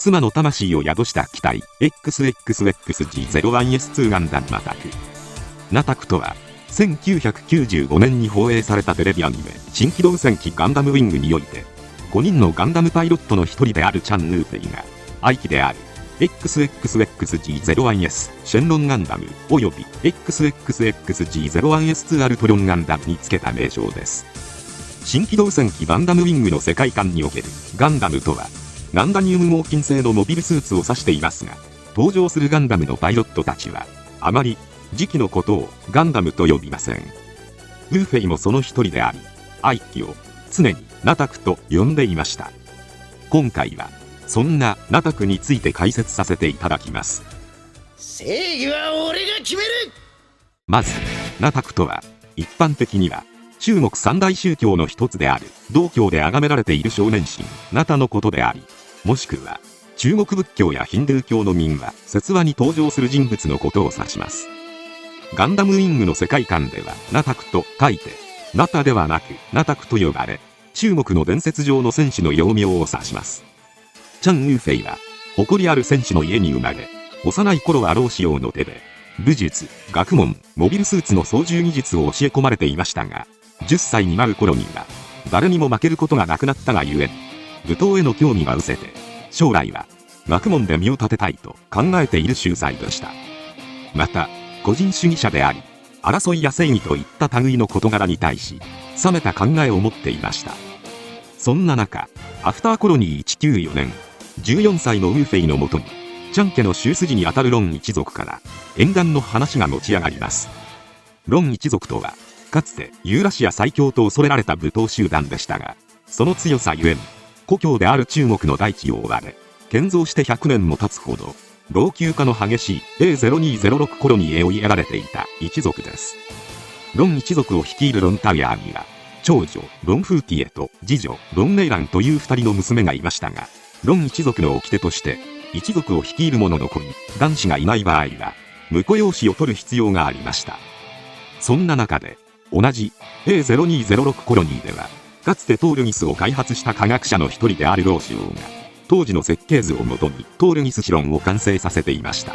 妻の魂を宿した機体 XXXG01S2 ガンダムナタク。ナタクとは1995年に放映されたテレビアニメ新機動戦記ガンダムウィングにおいて5人のガンダムパイロットの一人であるチャン・ヌーフェイが愛機である XXXG01S シェンロンガンダムおよび XXXG01S2 アルトロンガンダムにつけた名称です。新機動戦記ガンダムウィングの世界観におけるガンダムとはガンダニウム合金製のモビルスーツを指していますが、登場するガンダムのパイロットたちはあまり次期のことをガンダムと呼びません。ウーフェイもその一人であり、愛機を常にナタクと呼んでいました。今回はそんなナタクについて解説させていただきます。正義は俺が決める。まずナタクとは一般的には中国三大宗教の一つである道教で崇められている少年神ナタのことであり、もしくは中国仏教やヒンドゥー教の民話説話に登場する人物のことを指します。ガンダムウィングの世界観ではナタクと書いてナタではなくナタクと呼ばれ、中国の伝説上の戦士の幼名を指します。チャン・ウーフェイは誇りある戦士の家に生まれ、幼い頃は老子王の手で武術、学問、モビルスーツの操縦技術を教え込まれていましたが、10歳になる頃には誰にも負けることがなくなったがゆえに武闘への興味が失せて、将来は学問で身を立てたいと考えている秀才でした。また個人主義者であり、争いや正義といった類の事柄に対し冷めた考えを持っていました。そんな中、アフターコロニー194年14歳のウーフェイのもとにチャン家の宗筋にあたるロン一族から縁談の話が持ち上がります。ロン一族とはかつてユーラシア最強と恐れられた武闘集団でしたが、その強さゆえに故郷である中国の大地を追われ、建造して100年も経つほど老朽化の激しい A0206 コロニーへ追いやられていた一族です。ロン一族を率いるロンタウヤーには長女ロンフーティエと次女ロンネイランという2人の娘がいましたが、ロン一族の掟として一族を率いる者の子に男子がいない場合は婿養子を取る必要がありました。そんな中で同じ A0206 コロニーではかつてトールギスを開発した科学者の一人である老子王が当時の設計図をもとにトールギスシロンを完成させていました。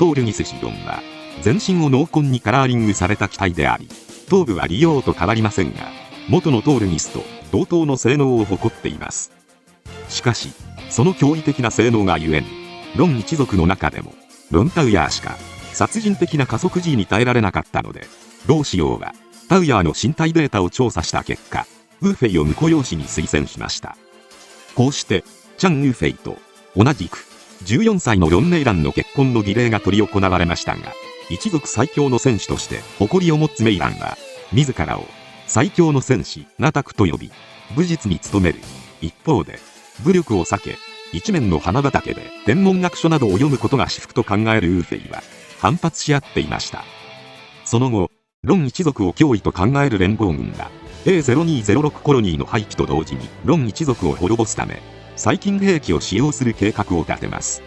トールギスシロンは全身を濃紺にカラーリングされた機体であり、頭部は利用と変わりませんが元のトールギスと同等の性能を誇っています。しかしその驚異的な性能がゆえにロン一族の中でもロンタウヤーしか殺人的な加速 G に耐えられなかったので、老子王はタウヤーの身体データを調査した結果、ウーフェイを婿養子に推薦しました。こうしてチャン・ウーフェイと同じく14歳のロンネイランの結婚の儀礼が執り行われましたが、一族最強の戦士として誇りを持つメイランは自らを最強の戦士ナタクと呼び武術に努める一方で、武力を避け一面の花畑で天文学書などを読むことが至福と考えるウーフェイは反発し合っていました。その後ロン一族を脅威と考える連合軍が A0206 コロニーの廃棄と同時にロン一族を滅ぼすため細菌兵器を使用する計画を立てます。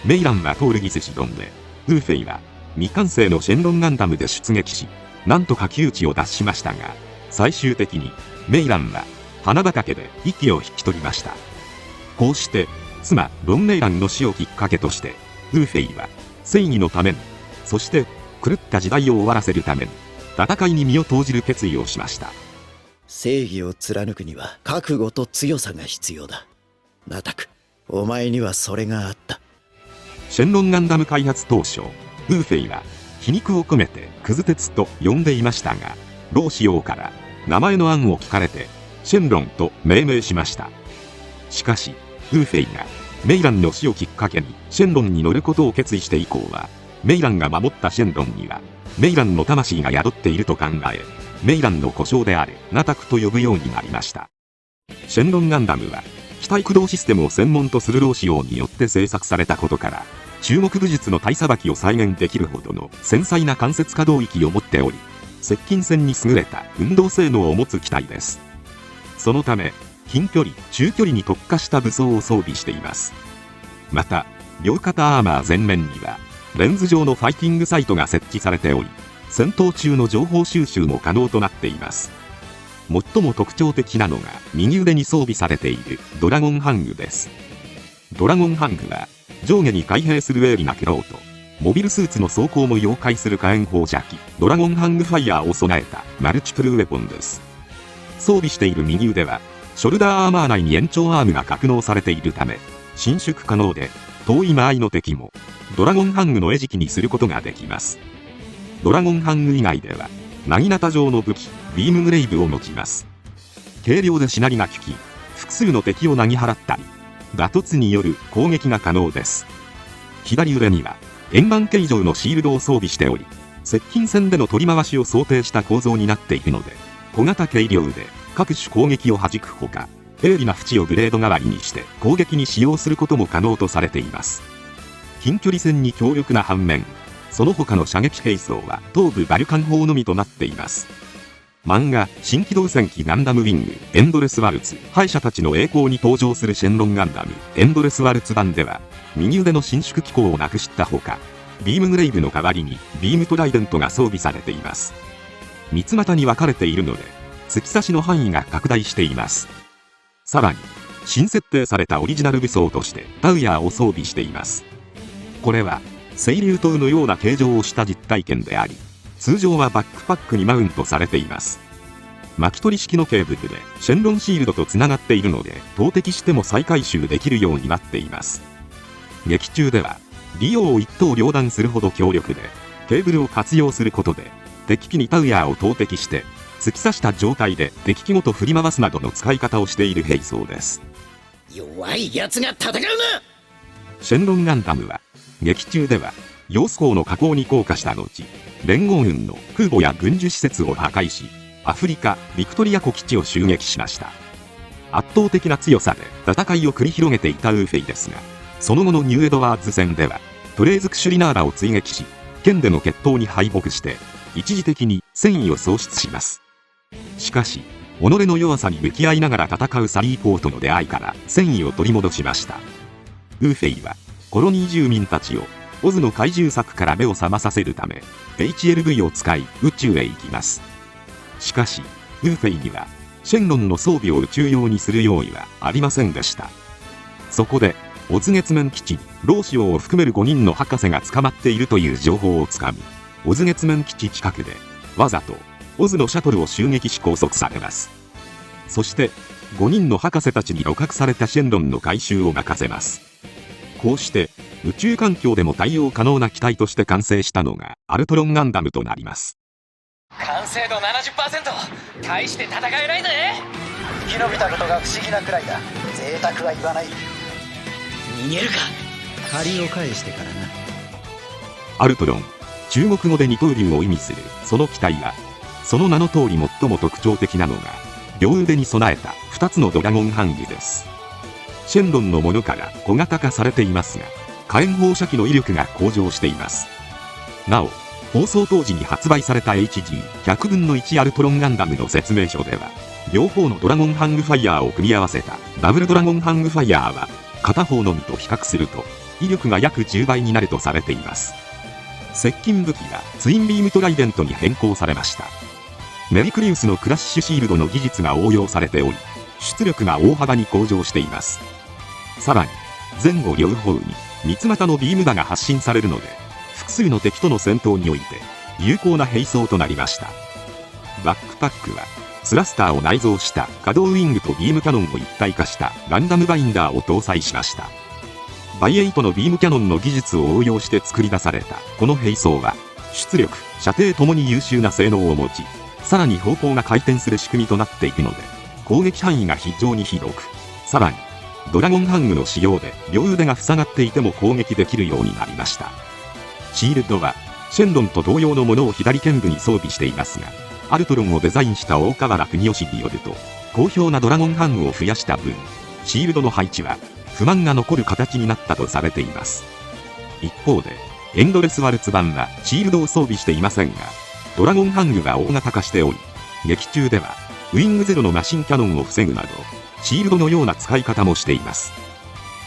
メイランはトールギスシロンで、ウーフェイは未完成のシェンロンガンダムで出撃し、なんとか窮地を脱しましたが、最終的にメイランは花畑で息を引き取りました。こうして妻ロンネイランの死をきっかけとして、ウーフェイは正義のために、そして狂った時代を終わらせるために戦いに身を投じる決意をしました。正義を貫くには覚悟と強さが必要だ。ナタク、お前にはそれがあった。シェンロンガンダム開発当初、ウーフェイは皮肉を込めてクズ鉄と呼んでいましたが、老子王から名前の案を聞かれてシェンロンと命名しました。しかしウーフェイがメイランの死をきっかけにシェンロンに乗ることを決意して以降は、メイランが守ったシェンロンにはメイランの魂が宿っていると考え、メイランの呼称であるナタクと呼ぶようになりました。シェンロンガンダムは機体駆動システムを専門とする老子王によって製作されたことから、中国武術の体さばきを再現できるほどの繊細な関節可動域を持っており、接近戦に優れた運動性能を持つ機体です。そのため近距離中距離に特化した武装を装備しています。また両肩アーマー前面にはレンズ状のファイティングサイトが設置されており、戦闘中の情報収集も可能となっています。最も特徴的なのが右腕に装備されているドラゴンハングです。ドラゴンハングは上下に開閉する鋭利なクローとモビルスーツの装甲も溶解する火炎放射器ドラゴンハングファイヤーを備えたマルチプルウェポンです。装備している右腕はショルダーアーマー内に延長アームが格納されているため伸縮可能で遠い間合いの敵もドラゴンハングの餌食にすることができます。ドラゴンハング以外ではなぎなた状の武器ビームグレイブを持ちます。軽量でしなりが効き複数の敵をなぎ払ったり打突による攻撃が可能です。左腕には円盤形状のシールドを装備しており接近戦での取り回しを想定した構造になっているので小型軽量で各種攻撃を弾くほか鋭利な縁をブレード代わりにして攻撃に使用することも可能とされています。近距離戦に強力な反面その他の射撃兵装は東部バルカン砲のみとなっています。漫画新機動戦機ガンダムウィングエンドレスワルツ敗者たちの栄光に登場するシェンロンガンダムエンドレスワルツ版では右腕の伸縮機構をなくしたほかビームグレイブの代わりにビームトライデントが装備されています。三つ股に分かれているので突き刺しの範囲が拡大しています。さらに新設定されたオリジナル武装としてタウヤーを装備しています。これは青竜刀のような形状をした実体験であり通常はバックパックにマウントされています。巻き取り式のケーブルでシェンロンシールドとつながっているので投擲しても再回収できるようになっています。劇中ではリオを一刀両断するほど強力でケーブルを活用することで敵機にタウヤーを投擲して突き刺した状態で敵機ごと振り回すなどの使い方をしている兵装です。弱い奴が戦うな。シェンロンガンダムは劇中では揚子港の火口に降下した後連合軍の空母や軍需施設を破壊しアフリカビクトリア湖基地を襲撃しました。圧倒的な強さで戦いを繰り広げていたウーフェイですがその後のニューエドワーズ戦ではトレーズクシュリナーラを追撃し剣での決闘に敗北して一時的に戦意を喪失します。しかし己の弱さに向き合いながら戦うサリーポーとの出会いから戦意を取り戻しました。ウーフェイはコロニー住民たちをオズの怪獣作から目を覚まさせるため HLV を使い宇宙へ行きます。しかしウーフェイにはシェンロンの装備を宇宙用にする用意はありませんでした。そこでオズ月面基地にローシオを含める5人の博士が捕まっているという情報をつかみオズ月面基地近くでわざとオズのシャトルを襲撃し拘束されます。そして5人の博士たちに鹵獲されたシェンロンの回収を任せます。こうして宇宙環境でも対応可能な機体として完成したのがアルトロンガンダムとなります。完成度 70%、 大して戦えないぜ。生き延びたことが不思議なくらいだ。贅沢は言わない。逃げるか。借りを返してからな。アルトロン、中国語で二刀流を意味するその機体はその名の通り最も特徴的なのが両腕に備えた2つのドラゴンハングです。シェンロンのものから小型化されていますが火炎放射器の威力が向上しています。なお放送当時に発売された HG100 分の1アルトロンガンダムの説明書では両方のドラゴンハングファイヤーを組み合わせたダブルドラゴンハングファイヤーは片方のみと比較すると威力が約10倍になるとされています。接近武器がツインビームトライデントに変更されました。メリクリウスのクラッシュシールドの技術が応用されており出力が大幅に向上しています。さらに前後両方に三つ股のビーム弾が発信されるので複数の敵との戦闘において有効な兵装となりました。バックパックはスラスターを内蔵した可動ウィングとビームキャノンを一体化したランダムバインダーを搭載しました。バイエイトのビームキャノンの技術を応用して作り出されたこの兵装は出力、射程ともに優秀な性能を持ちさらに方向が回転する仕組みとなっているので攻撃範囲が非常に広くさらにドラゴンハングの使用で両腕が塞がっていても攻撃できるようになりました。シールドはシェンロンと同様のものを左剣部に装備していますがアルトロンをデザインした大河原邦義によると好評なドラゴンハングを増やした分シールドの配置は不満が残る形になったとされています。一方でエンドレスワルツ版はシールドを装備していませんがドラゴンハングが大型化しており劇中ではウィングゼロのマシンキャノンを防ぐなどシールドのような使い方もしています。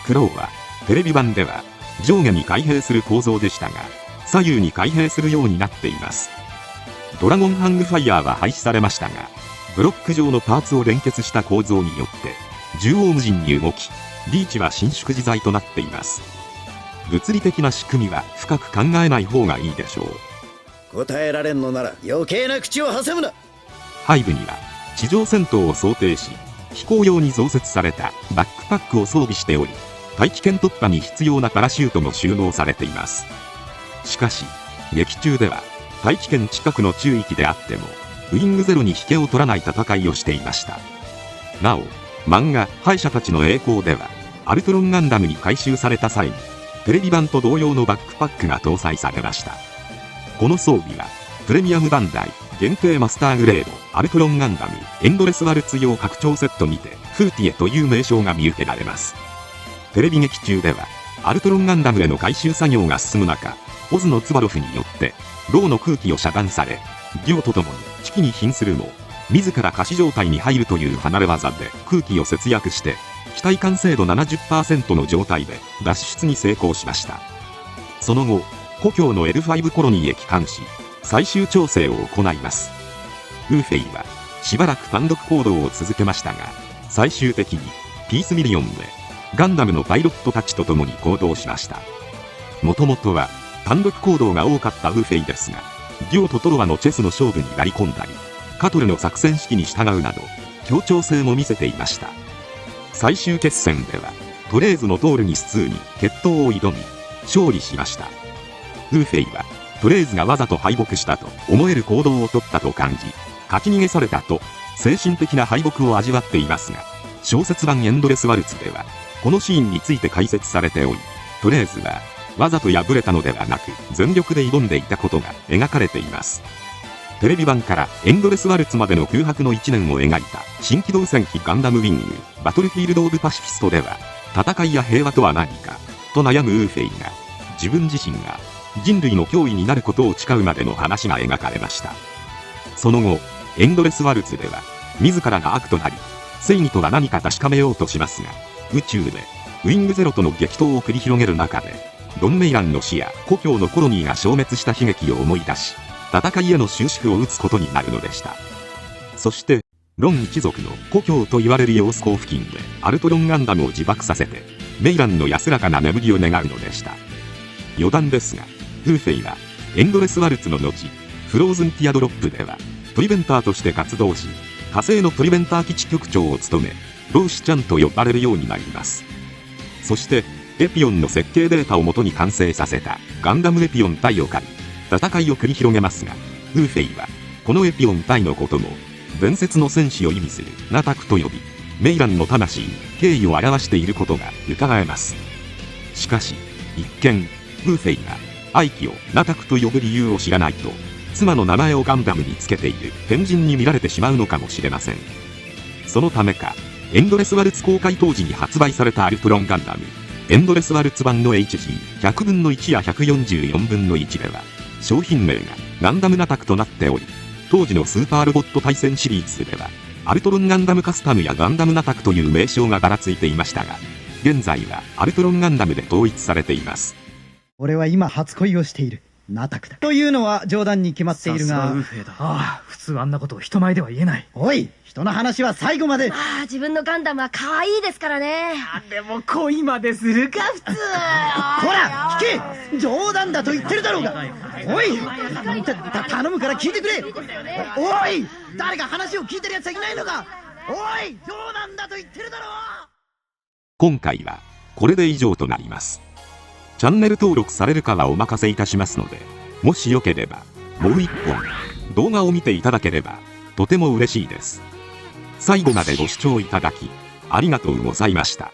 クローはテレビ版では上下に開閉する構造でしたが左右に開閉するようになっています。ドラゴンハングファイヤーは廃止されましたがブロック状のパーツを連結した構造によって縦横無尽に動き、リーチは伸縮自在となっています。物理的な仕組みは深く考えない方がいいでしょう。答えられんのなら余計な口を挟むな。背部には地上戦闘を想定し、飛行用に増設されたバックパックを装備しており、大気圏突破に必要なパラシュートも収納されています。しかし、劇中では大気圏近くの中域であっても、ウィングゼロに引けを取らない戦いをしていました。なお、漫画敗者たちの栄光では、アルトロンガンダムに回収された際に、テレビ版と同様のバックパックが搭載されました。この装備は、プレミアムバンダイ限定マスターグレードアルトロンガンダムエンドレスワルツ用拡張セットにてフーティエという名称が見受けられます。テレビ劇中ではアルトロンガンダムへの回収作業が進む中、オズのツバロフによってローの空気を遮断され、デュオと共に危機に瀕するも自ら仮死状態に入るという離れ技で空気を節約して機体完成度 70% の状態で脱出に成功しました。その後、故郷の L5 コロニーへ帰還し、最終調整を行います。ウーフェイはしばらく単独行動を続けましたが、最終的にピースミリオンでガンダムのパイロットたちと共に行動しました。もともとは単独行動が多かったウーフェイですが、デュオとトロワのチェスの勝負に割り込んだり、カトルの作戦指揮に従うなど協調性も見せていました。最終決戦ではトレーズのトールニス2に決闘を挑み勝利しました。ウーフェイはトレーズがわざと敗北したと思える行動をとったと感じ、勝ち逃げされたと精神的な敗北を味わっていますが、小説版エンドレスワルツではこのシーンについて解説されており、トレーズはわざと敗れたのではなく全力で挑んでいたことが描かれています。テレビ版からエンドレスワルツまでの空白の1年を描いた新機動戦記ガンダムウィングバトルフィールド・オブ・パシフィストでは、戦いや平和とは何かと悩むウーフェイが自分自身が人類の脅威になることを誓うまでの話が描かれました。その後、エンドレスワルツでは自らが悪となり正義とは何か確かめようとしますが、宇宙でウィングゼロとの激闘を繰り広げる中で、ロン・メイランの死や故郷のコロニーが消滅した悲劇を思い出し、戦いへの終止符を打つことになるのでした。そして、ロン一族の故郷と言われるヨース港付近でアルトロンガンダムを自爆させて、メイランの安らかな眠りを願うのでした。余談ですが、ウーフェイはエンドレスワルツの後、フローズンティアドロップではプリベンターとして活動し、火星のプリベンター基地局長を務め、ローシュちゃんと呼ばれるようになります。そして、エピオンの設計データをもとに完成させたガンダムエピオン隊を借り、戦いを繰り広げますが、ウーフェイはこのエピオン隊のことも伝説の戦士を意味するナタクと呼び、メイランの魂に敬意を表していることが伺えます。しかし、一見ウーフェイが愛機をナタクと呼ぶ理由を知らないと、妻の名前をガンダムにつけている変人に見られてしまうのかもしれません。そのためか、エンドレスワルツ公開当時に発売されたアルトロンガンダムエンドレスワルツ版の HG100 分の1や144分の1では商品名がガンダムナタクとなっており、当時のスーパーロボット対戦シリーズではアルトロンガンダムカスタムやガンダムナタクという名称がばらついていましたが、現在はアルトロンガンダムで統一されています。俺は今初恋をしているナタクだというのは冗談に決まっているが、さすがウーフェイだ。ああ、普通あんなことを人前では言えない。おい、人の話は最後まで。ああ、自分のガンダムは可愛いですからね。でも恋までするか普通。ほら聞け、冗談だと言ってるだろうが。おい、頼むから聞いてくれ。おい、誰か話を聞いてるやつはいないのか。おい、冗談だと言ってるだろう。今回はこれで以上となります。チャンネル登録されるかはお任せいたしますので、もしよければもう一本動画を見ていただければとても嬉しいです。最後までご視聴いただきありがとうございました。